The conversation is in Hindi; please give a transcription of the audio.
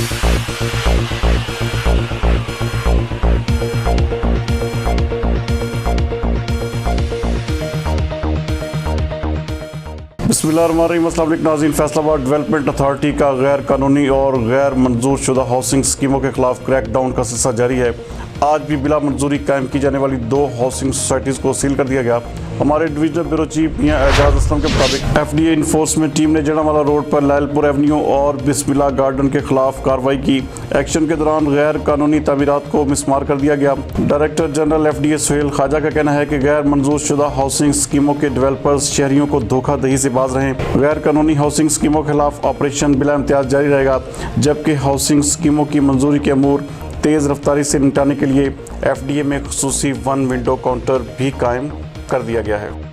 बिस्मिल्लाहिर्रहमानिर्रहीम। अस्सलाम वालेकुम नाज़रीन। फैसलाबाद डेवलपमेंट अथॉरिटी का गैर कानूनी और गैर मंजूर शुदा हाउसिंग स्कीमों के खिलाफ क्रैकडाउन का सिलसिला जारी है। आज भी बिला मंजूरी कायम की जाने वाली 2 हाउसिंग सोसाइटीज़ को सील कर दिया गया। हमारे डिविजनल ब्यूरो चीफ मियां एजाज असलम के मुताबिक FDA इंफोर्समेंट टीम ने जड़ावाला रोड पर लायलपुर एवेन्यू और बिस्मिल्लाह गार्डन के खिलाफ कार्रवाई की। एक्शन के दौरान गैर कानूनी तामीरात को मिसमार कर दिया गया। Director general FDA Suhail Khwaja का कहना है कि गैर मंजूर शुदा हाउसिंग स्कीमों के डेवलपर्स शहरियों को धोखाधही से बाज रहे हैं। गैर कानूनी हाउसिंग स्कीमों के खिलाफ ऑपरेशन बिला इम्तियाज जारी रहेगा, जबकि हाउसिंग स्कीमों की मंजूरी के अमूर तेज़ रफ्तारी से निपटाने के लिए FDA में खुसूसी 1 विंडो काउंटर भी कायम कर दिया गया है।